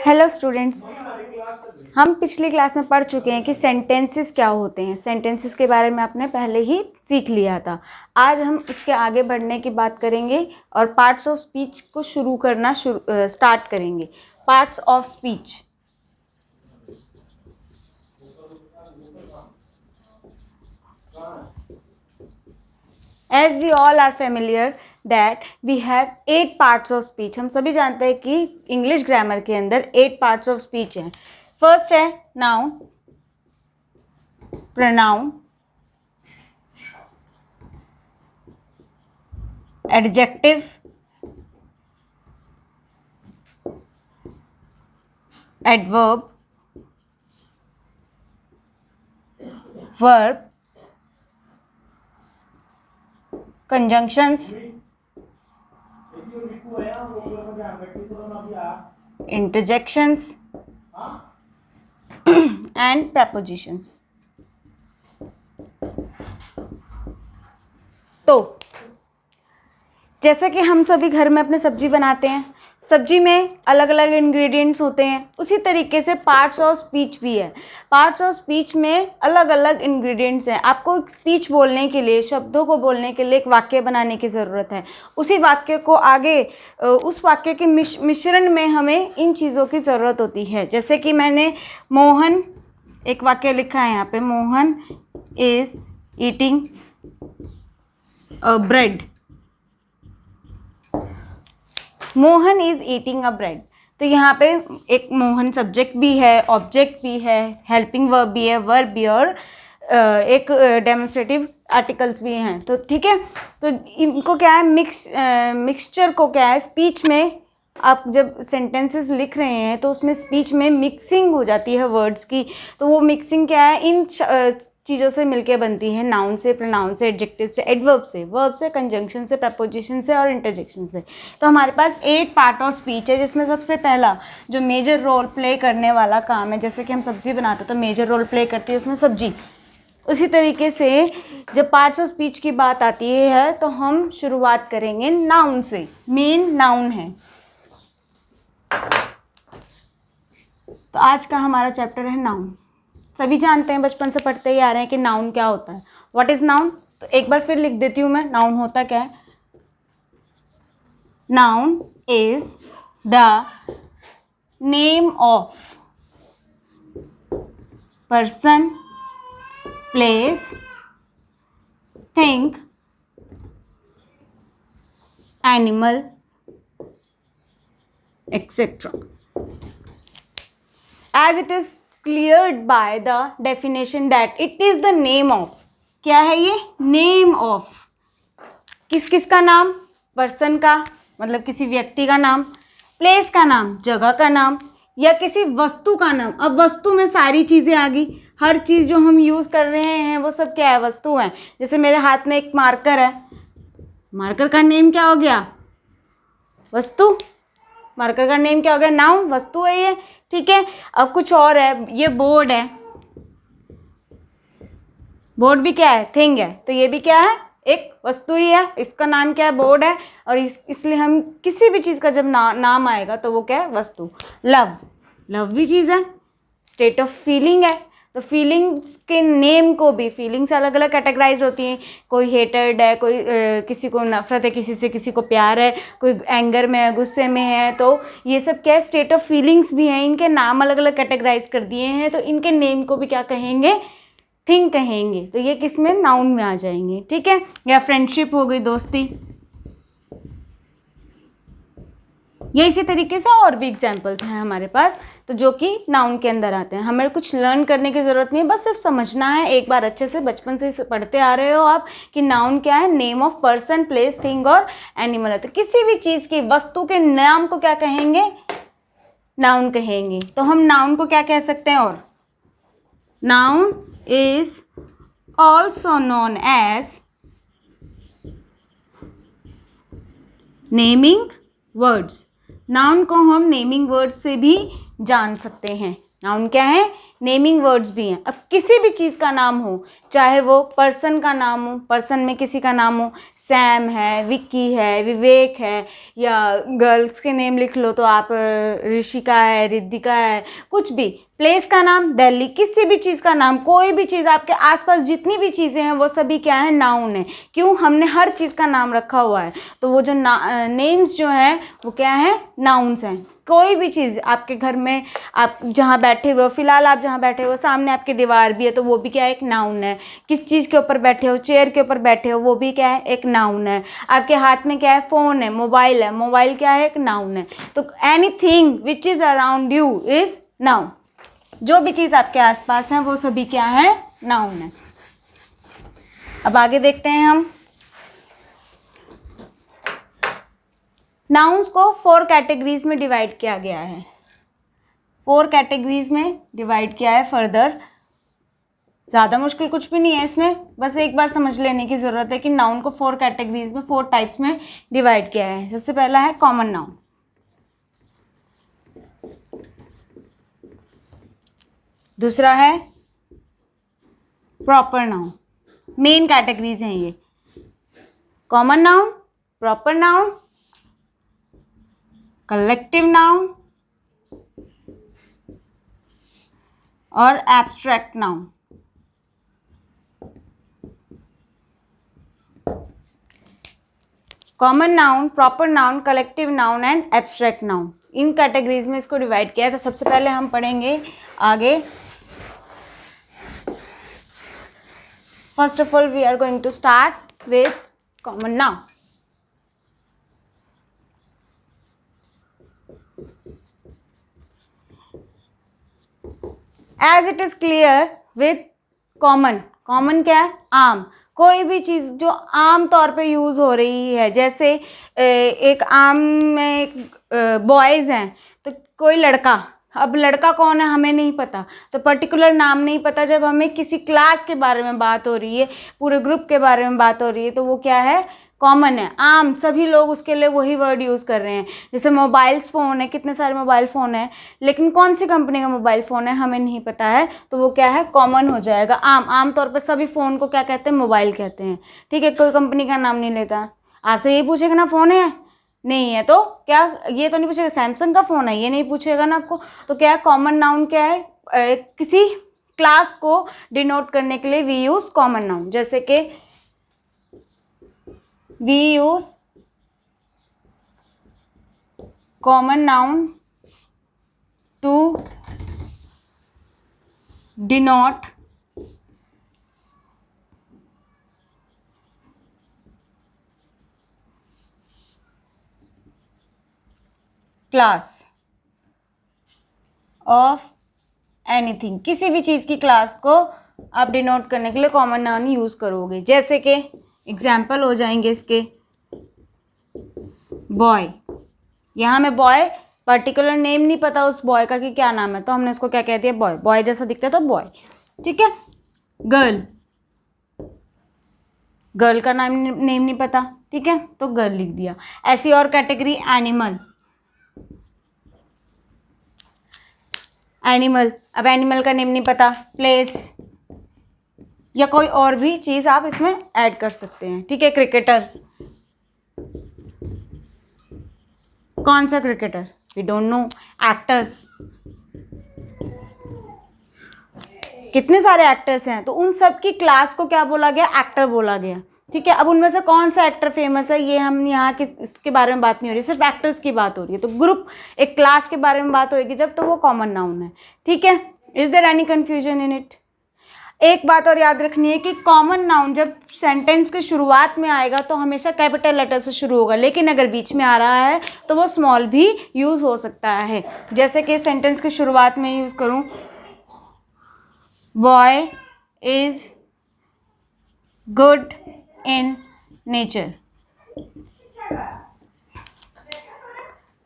Hello students, हम पिछली class में पढ़ चुके हैं कि सेंटेंसेस क्या होते हैं। सेंटेंसेस के बारे में आपने पहले ही सीख लिया था। आज हम इसके आगे बढ़ने की बात करेंगे और पार्ट्स ऑफ स्पीच को स्टार्ट करेंगे। Parts of speech. As we all are familiar that we have 8 parts of speech। हम सभी जानते हैं कि इंग्लिश ग्रामर के अंदर 8 parts of speech हैं। फर्स्ट है noun, pronoun, adjective, adverb, verb, conjunctions, interjections and prepositions। तो जैसे कि हम सभी घर में अपने सब्जी बनाते हैं, सब्जी में अलग अलग इंग्रेडिएंट्स होते हैं, उसी तरीके से पार्ट्स ऑफ स्पीच भी है। पार्ट्स ऑफ स्पीच में अलग अलग इंग्रेडिएंट्स हैं। आपको स्पीच बोलने के लिए, शब्दों को बोलने के लिए एक वाक्य बनाने की ज़रूरत है। उसी वाक्य को आगे उस वाक्य के मिश्रण में हमें इन चीज़ों की ज़रूरत होती है। जैसे कि मैंने मोहन, एक वाक्य लिखा है यहाँ पे, Mohan is eating a bread. Mohan is eating a bread. तो यहाँ पे एक मोहन सब्जेक्ट भी है, ऑब्जेक्ट भी है, हेल्पिंग वर्ब भी है, वर्ब भी, और एक डेमोन्स्ट्रेटिव आर्टिकल्स भी हैं। तो ठीक है, तो इनको क्या है, मिक्सचर को क्या है, स्पीच में आप जब सेंटेंसेस लिख रहे हैं तो उसमें स्पीच में मिक्सिंग हो जाती है वर्ड्स की। तो वो मिक्सिंग क्या है, इन चीज़ों से मिलके बनती है, नाउन से, प्रोनाउन से, एडजेक्टिव से, एडवर्ब से, वर्ब से, कंजंक्शन से, प्रपोजिशन से और इंटरजेक्शन से। तो हमारे पास 8 पार्ट ऑफ स्पीच है, जिसमें सबसे पहला जो मेजर रोल प्ले करने वाला काम है, जैसे कि हम सब्जी बनाते हैं तो मेजर रोल प्ले करती है उसमें सब्जी। उसी तरीके से जब पार्ट्स ऑफ स्पीच की बात आती है तो हम शुरुआत करेंगे नाउन से। मेन नाउन है। तो आज का हमारा चैप्टर है नाउन। सभी जानते हैं, बचपन से पढ़ते ही आ रहे हैं कि नाउन क्या होता है। What is noun? तो एक बार फिर लिख देती हूँ मैं, नाउन होता क्या है। Noun is the name of person, place, thing, animal, etc. as it is cleared by the definition that it is the name of। क्या है ये? Name of. किस किस का नाम? पर्सन का, मतलब किसी व्यक्ति का नाम, प्लेस का नाम, जगह का नाम, या किसी वस्तु का नाम। अब वस्तु में सारी चीज़ें आ गई, हर चीज़ जो हम यूज़ कर रहे हैं वो सब क्या है, वस्तु है। जैसे मेरे हाथ में एक मार्कर है, मार्कर का नेम क्या हो गया? वस्तु। मार्कर का नेम क्या हो गया? नाउन, वस्तु है ये। ठीक है, अब कुछ और है, ये बोर्ड है, बोर्ड भी क्या है? थिंग है। तो ये भी क्या है? एक वस्तु ही है, इसका नाम क्या है? बोर्ड है। और इसलिए हम किसी भी चीज़ का जब नाम आएगा तो वो क्या है? वस्तु। लव, लव भी चीज़ है, स्टेट ऑफ फीलिंग है। तो फीलिंग्स के नेम को भी, फीलिंग्स अलग अलग कैटेगराइज होती हैं। कोई हेटेड है, कोई किसी को नफरत है किसी से, किसी को प्यार है, कोई एंगर में है, गुस्से में है। तो ये सब क्या है? स्टेट ऑफ फीलिंग्स भी हैं। इनके नाम अलग अलग कैटेगराइज कर दिए हैं, तो इनके नेम को भी क्या कहेंगे? थिंग कहेंगे। तो ये किस में? नाउन में आ जाएंगे। ठीक है, या फ्रेंडशिप हो गई, दोस्ती। ये इसी तरीके से और भी एग्जाम्पल्स हैं हमारे पास, तो जो कि नाउन के अंदर आते हैं। हमें कुछ लर्न करने की ज़रूरत नहीं है, बस सिर्फ समझना है। एक बार अच्छे से बचपन से पढ़ते आ रहे हो आप कि नाउन क्या है? Name of person, place, thing और एनिमल है। तो किसी भी चीज़ की, वस्तु के नाम को क्या कहेंगे? नाउन कहेंगे। तो हम नाउन को क्या कह सकते हैं? और noun is also known as naming words. Noun को हम नेमिंग वर्ड से भी जान सकते हैं। नाउन क्या है? नेमिंग वर्ड्स भी हैं। अब किसी भी चीज़ का नाम हो, चाहे वो पर्सन का नाम हो, पर्सन में किसी का नाम हो, सैम है, विक्की है, विवेक है, या गर्ल्स के नेम लिख लो तो आप ऋषिका है, रिद्धिका है, कुछ भी, प्लेस का नाम दिल्ली, किसी भी चीज़ का नाम, कोई भी चीज़, आपके आसपास जितनी भी चीज़ें हैं वो सभी क्या है, नाउन है। क्यों? हमने हर चीज़ का नाम रखा हुआ है, तो वो जो नेम्स जो हैं वो क्या है, नाउन्स हैं। कोई भी चीज़ आपके घर में, आप जहाँ बैठे हुए हो, फिलहाल आप जहाँ बैठे हो सामने आपकी दीवार भी है, तो वो भी क्या है, एक नाउन है। किस चीज़ के ऊपर बैठे हो, चेयर के ऊपर बैठे हो, वो भी क्या है, एक नाउन है। आपके हाथ में क्या है, फ़ोन है, मोबाइल क्या है, एक नाउन है। तो anything which is around you is noun. जो भी चीज़ आपके आसपास है वो सभी क्या है, नाउन है। अब आगे देखते हैं हम। नाउन्स को 4 कैटेगरीज में डिवाइड किया गया है। 4 कैटेगरीज में डिवाइड किया है फर्दर। ज़्यादा मुश्किल कुछ भी नहीं है इसमें, बस एक बार समझ लेने की ज़रूरत है कि नाउन को 4 कैटेगरीज में, 4 टाइप्स में डिवाइड किया है। सबसे पहला है कॉमन नाउन, दूसरा है प्रॉपर नाउन। मेन कैटेगरीज हैं ये, common noun, proper noun, collective noun और abstract noun. Common noun, proper noun, collective noun and abstract noun, इन कैटेगरीज में इसको डिवाइड किया है। तो सबसे पहले हम पढ़ेंगे आगे। First of all we are going to start with common noun. As it is clear with common. Common क्या है, आम। कोई भी चीज़ जो आम तौर पे यूज़ हो रही है, जैसे एक आम में बॉयज़ हैं, तो कोई लड़का, अब लड़का कौन है हमें नहीं पता, तो पर्टिकुलर नाम नहीं पता। जब हमें किसी क्लास के बारे में बात हो रही है, पूरे ग्रुप के बारे में बात हो रही है, तो वो क्या है, कॉमन है, आम, सभी लोग उसके लिए वही वर्ड यूज़ कर रहे हैं। जैसे मोबाइल्स फ़ोन है, कितने सारे मोबाइल फ़ोन है, लेकिन कौन सी कंपनी का मोबाइल फ़ोन है हमें नहीं पता है, तो वो क्या है, कॉमन हो जाएगा। आम तौर पर सभी फ़ोन को क्या कहते हैं, मोबाइल कहते हैं। ठीक है, कोई कंपनी का नाम नहीं लेता। आपसे ये पूछेगा ना फ़ोन है, नहीं है तो क्या, ये तो नहीं पूछेगा सैमसंग का फ़ोन है, ये नहीं पूछेगा ना आपको। तो क्या है, कॉमन नाउन क्या है, किसी क्लास को डिनोट करने के लिए वी यूज़ कॉमन नाउन। जैसे कि we use common noun to denote class of anything। किसी भी चीज़ की क्लास को आप डिनोट करने के लिए कॉमन नाउन यूज़ करोगे। जैसे कि एग्जाम्पल हो जाएंगे इसके, बॉय। यहाँ में बॉय, पर्टिकुलर नेम नहीं पता उस बॉय का कि क्या नाम है, तो हमने उसको क्या कह दिया, बॉय। बॉय जैसा दिखता है तो बॉय। ठीक है। गर्ल, गर्ल का नेम नहीं पता, ठीक है, तो गर्ल लिख दिया। ऐसी और कैटेगरी, एनिमल। एनिमल, अब एनिमल का नेम नहीं पता, प्लेस या कोई और भी चीज़ आप इसमें ऐड कर सकते हैं। ठीक है। क्रिकेटर्स, कौन सा cricketer, we don't know. Actors, कितने सारे एक्टर्स हैं, तो उन सब की क्लास को क्या बोला गया, एक्टर बोला गया। ठीक है। अब उनमें से कौन सा एक्टर फेमस है, ये हम यहाँ इसके बारे में बात नहीं हो रही, सिर्फ एक्टर्स की बात हो रही है। तो ग्रुप, एक क्लास के बारे में बात होगी जब, तो वो कॉमन नाउन है। ठीक है। Is there any confusion in it? एक बात और याद रखनी है कि कॉमन नाउन जब सेंटेंस के शुरुआत में आएगा तो हमेशा कैपिटल लेटर से शुरू होगा, लेकिन अगर बीच में आ रहा है तो वो स्मॉल भी यूज़ हो सकता है। जैसे कि सेंटेंस की शुरुआत में यूज़ करूँ, boy is good in nature.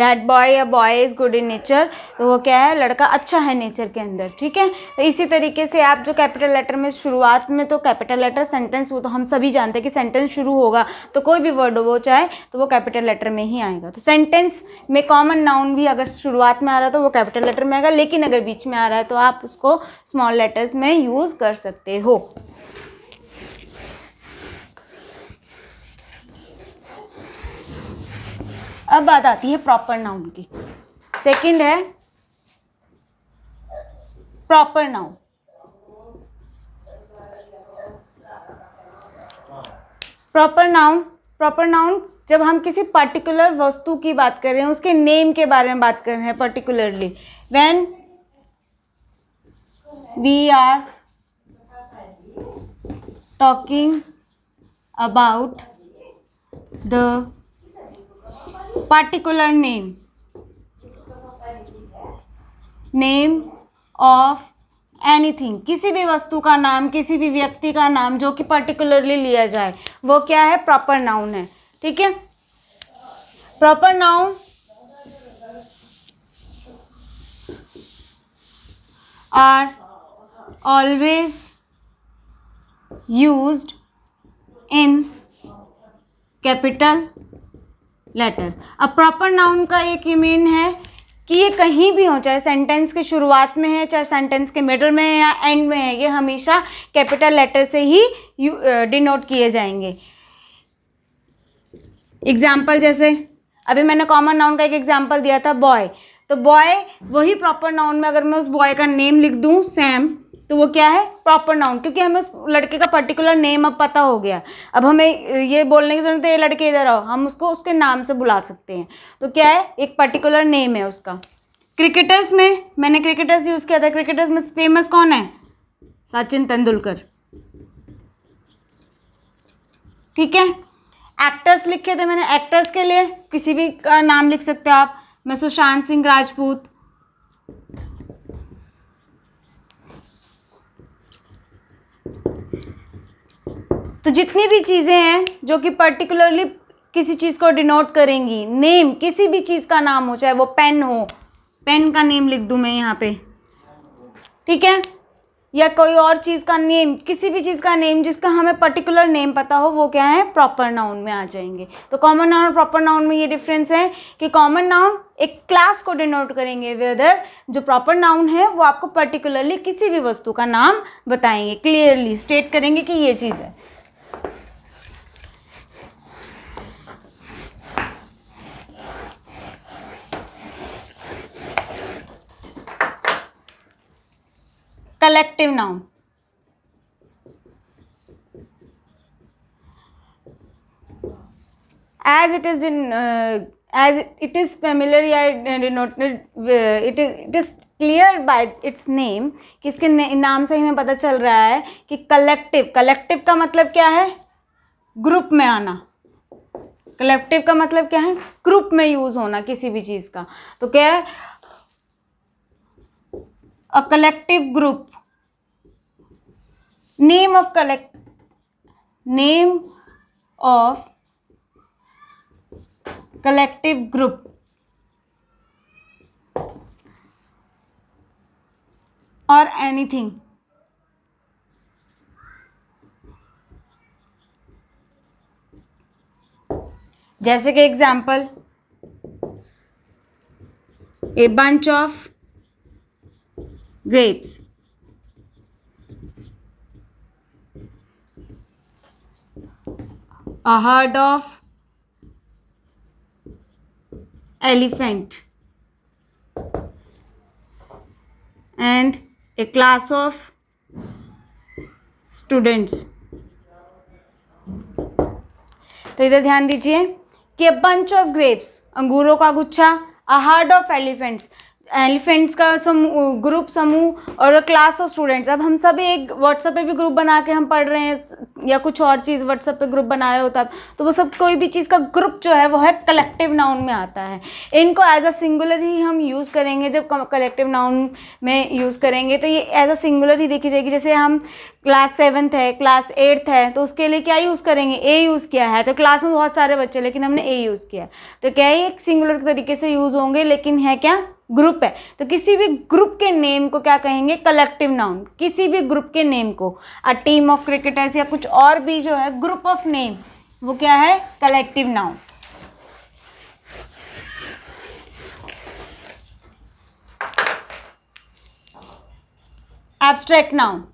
That boy या boy is good in nature, तो वो क्या है, लड़का अच्छा है नेचर के अंदर, ठीक है। तो इसी तरीके से आप जो कैपिटल लेटर में शुरुआत में, तो कैपिटल लेटर सेंटेंस, वो तो हम सभी जानते हैं कि सेंटेंस शुरू होगा तो कोई भी वर्ड हो वो चाहे तो वो कैपिटल लेटर में ही आएगा। तो सेंटेंस में कॉमन नाउन भी अगर शुरुआत में आ रहा है तो वो कैपिटल लेटर में आएगा, लेकिन अगर बीच में आ रहा है तो आप उसको स्मॉल लेटर्स में यूज़ कर सकते हो। अब बात आती है प्रॉपर नाउन की। सेकंड है प्रॉपर नाउन। प्रॉपर नाउन जब हम किसी पर्टिकुलर वस्तु की बात कर रहे हैं, उसके नेम के बारे में बात कर रहे हैं particularly, when we are talking about the particular name of anything, किसी भी वस्तु का नाम, किसी भी व्यक्ति का नाम जो कि पर्टिकुलरली लिया जाए, वो क्या है, प्रॉपर नाउन है, ठीक है। Proper noun are always used in capital letter. अब प्रॉपर नाउन का एक ये मीन है कि ये कहीं भी हो, चाहे सेंटेंस की शुरुआत में है, चाहे सेंटेंस के मिडल में है या एंड में है, ये हमेशा कैपिटल लेटर से ही डिनोट किए जाएंगे। एग्जाम्पल जैसे अभी मैंने कॉमन नाउन का एक एग्जाम्पल दिया था, बॉय, तो बॉय वही प्रॉपर नाउन में अगर मैं उस बॉय का नेम लिख दूं सैम, तो वो क्या है, प्रॉपर नाउन, क्योंकि हमें उस लड़के का पर्टिकुलर नेम अब पता हो गया। अब हमें ये बोलने की जरूरत है ये लड़के इधर आओ, हम उसको उसके नाम से बुला सकते हैं, तो क्या है, एक पर्टिकुलर नेम है उसका। क्रिकेटर्स में मैंने क्रिकेटर्स यूज़ किया था, क्रिकेटर्स में फेमस कौन है, सचिन तेंदुलकर, ठीक है। एक्टर्स लिखे थे मैंने, एक्टर्स के लिए किसी भी का नाम लिख सकते हो आप, मैं सुशांत सिंह राजपूत, तो जितनी भी चीज़ें हैं जो कि पर्टिकुलरली किसी चीज़ को डिनोट करेंगी, नेम, किसी भी चीज़ का नाम हो, चाहे वो पेन हो, पेन का नेम लिख दूं मैं यहाँ पे, ठीक है, या कोई और चीज़ का नेम, किसी भी चीज़ का नेम जिसका हमें पर्टिकुलर नेम पता हो, वो क्या है, प्रॉपर नाउन में आ जाएंगे। तो कॉमन नाउन और प्रॉपर नाउन में ये डिफरेंस है कि कॉमन नाउन एक क्लास को डिनोट करेंगे, वेदर जो प्रॉपर नाउन है वो आपको पर्टिकुलरली किसी भी वस्तु का नाम बताएंगे, क्लियरली स्टेट करेंगे कि ये चीज़ है। Collective noun, as it is familiar या denoted, it is clear by its name, कि इसके नाम से ही हमें पता चल रहा है कि कलेक्टिव का मतलब क्या है, ग्रुप में आना। कलेक्टिव का मतलब क्या है, ग्रुप में यूज होना किसी भी चीज का। तो क्या है, a collective group, name of collective group और एनीथिंग, जैसे कि example, a bunch of grapes, a herd of elephant, and a class of students। तो इधर ध्यान दीजिए कि a bunch of grapes, अंगूरों का गुच्छा, a herd of elephants, elephants का समूह, ग्रुप, समूह, और क्लास ऑफ स्टूडेंट्स। अब हम सब एक व्हाट्सएप पे भी ग्रुप बना के हम पढ़ रहे हैं या कुछ और चीज़ व्हाट्सएप पे ग्रुप बना रहे होता, तो वो सब कोई भी चीज़ का ग्रुप जो है वो है कलेक्टिव नाउन में आता है। इनको एज अ सिंगुलर ही हम यूज़ करेंगे। जब कलेक्टिव नाउन में यूज़ करेंगे तो ये एज अ सिंगुलर ही देखी जाएगी। जैसे हम क्लास 7th है, क्लास 8th है, तो उसके लिए क्या यूज़ करेंगे, ए यूज़ किया है। तो क्लास में बहुत सारे बच्चे, लेकिन हमने ए यूज़ किया है, तो क्या है, एक सिंगुलर तरीके से यूज़ होंगे, लेकिन है क्या, ग्रुप है। तो किसी भी ग्रुप के नेम को क्या कहेंगे, कलेक्टिव नाउन। किसी भी ग्रुप के नेम को, अ टीम ऑफ क्रिकेटर्स या कुछ और भी जो है ग्रुप ऑफ नेम, वो क्या है, collective noun. Abstract noun,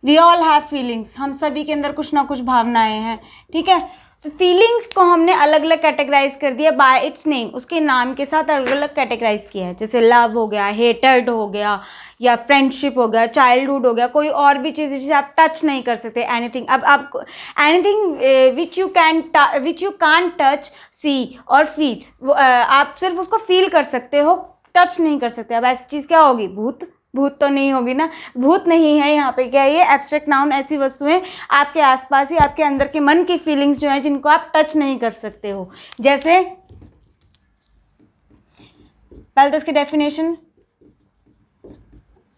we all have feelings, हम सभी के अंदर कुछ ना कुछ भावनाएं हैं, ठीक है। तो फीलिंग्स को हमने अलग अलग कैटेगराइज कर दिया बाय इट्स नेम, उसके नाम के साथ अलग अलग कैटेगराइज किया है। जैसे लव हो गया, हेटेड हो गया, या फ्रेंडशिप हो गया, चाइल्डहुड हो गया, कोई और भी चीज़ जिसे आप टच नहीं कर सकते, एनीथिंग। अब आप anything which you can't touch, see और फील, आप सिर्फ उसको फील कर सकते हो, टच नहीं कर सकते। अब ऐसी चीज़ क्या होगी, भूत, भूत तो नहीं होगी ना, भूत नहीं है यहाँ पे। क्या है ये, एब्स्ट्रैक्ट नाउन ऐसी वस्तुएं आपके आसपास ही, आपके अंदर के मन की फीलिंग्स जो हैं, जिनको आप टच नहीं कर सकते हो। जैसे पहले तो इसकी definition,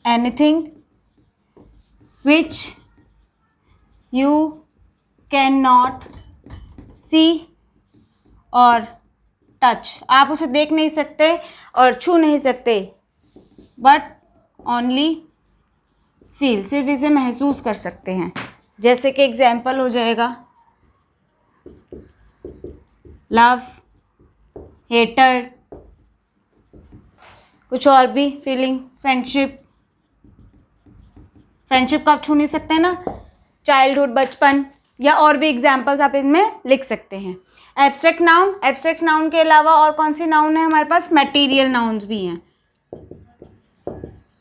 anything which you can not see और टच, आप उसे देख नहीं सकते और छू नहीं सकते, बट ओनली फील, सिर्फ इसे महसूस कर सकते हैं। जैसे कि एग्जाम्पल हो जाएगा लव, हेटर, कुछ और भी फीलिंग, फ्रेंडशिप, फ्रेंडशिप को आप छू नहीं सकते ना, चाइल्डहुड, बचपन, या और भी एग्जाम्पल्स आप इनमें लिख सकते हैं। एब्स्ट्रैक्ट नाउन, एब्स्ट्रैक्ट नाउन के अलावा और कौन सी नाउन है हमारे पास, मटेरियल नाउन्स भी हैं।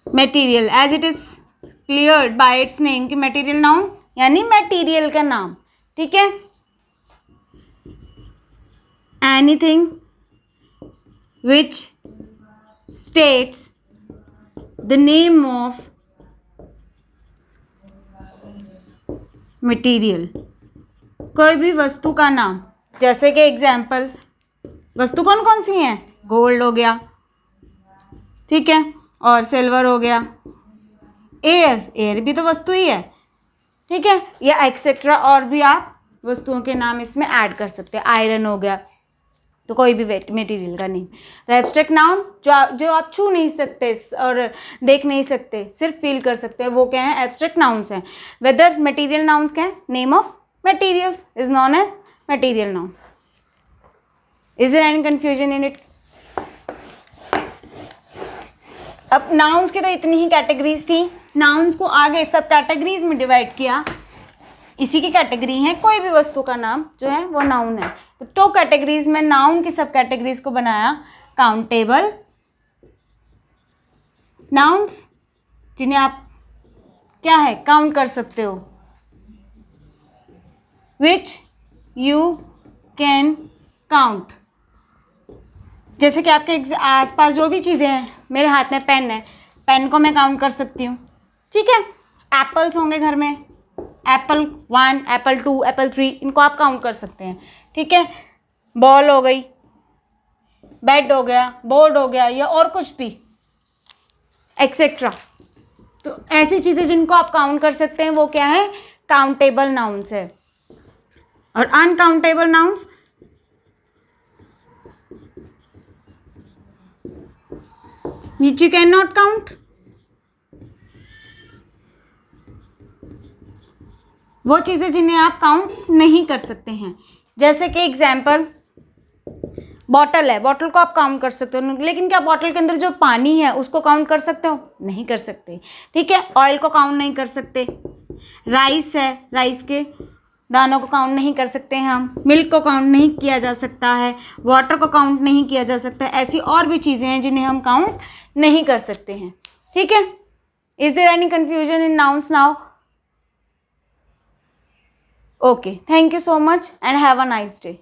Material, as it is cleared by its name, कि मटेरियल नाउन यानी मटेरियल का नाम, ठीक है। Anything which states the name of material, कोई भी वस्तु का नाम। जैसे कि एग्जाम्पल, वस्तु कौन कौन सी हैं, गोल्ड हो गया, ठीक है, और सिल्वर हो गया, एयर, एयर भी तो वस्तु ही है, ठीक है, या एक्सेट्रा, और भी आप वस्तुओं के नाम इसमें ऐड कर सकते हैं। आयरन हो गया, तो कोई भी मटेरियल का नेम। तो एब्स्ट्रैक्ट नाउन जो आप छू नहीं सकते और देख नहीं सकते, सिर्फ फील कर सकते हैं, वो क्या है, एब्स्ट्रैक्ट नाउन्स हैं। वेदर मटेरियल नाउन्स क्या है, name of materials is known as material noun. Is there any confusion in it? अब नाउन्स की तो इतनी ही कैटेगरीज थी, नाउन्स को आगे सब कैटेगरीज में डिवाइड किया, इसी की कैटेगरी है, कोई भी वस्तु का नाम जो है वो नाउन है। तो 2 कैटेगरीज में नाउन की सब कैटेगरीज को बनाया, काउंटेबल नाउन्स, जिन्हें आप क्या है, काउंट कर सकते हो, विच यू कैन काउंट। जैसे कि आपके आसपास जो भी चीज़ें हैं, मेरे हाथ में पेन है, पेन को मैं काउंट कर सकती हूँ, ठीक है। एप्पल्स होंगे घर में, एप्पल 1, एप्पल 2, एप्पल 3, इनको आप काउंट कर सकते हैं, ठीक है। बॉल हो गई, बेड हो गया, बोर्ड हो गया, या और कुछ भी एक्सेट्रा। तो ऐसी चीज़ें जिनको आप काउंट कर सकते हैं वो क्या है, काउंटेबल नाउन्स है। और uncountable nouns, which you cannot count, वो चीज़ें जिन्हें आप काउंट नहीं कर सकते हैं। जैसे कि एग्जाम्पल, बॉटल है, बॉटल को आप काउंट कर सकते हो, लेकिन क्या बॉटल के अंदर जो पानी है उसको काउंट कर सकते हो, नहीं कर सकते, ठीक है। ऑयल को काउंट नहीं कर सकते। राइस है, राइस के दानों को काउंट नहीं कर सकते हैं हम। मिल्क को काउंट नहीं किया जा सकता है, वाटर को काउंट नहीं किया जा सकता। ऐसी और भी चीज़ें हैं जिन्हें हम काउंट नहीं कर सकते हैं, ठीक है। Is there any confusion in nouns now? Okay, thank you so much and have a nice day.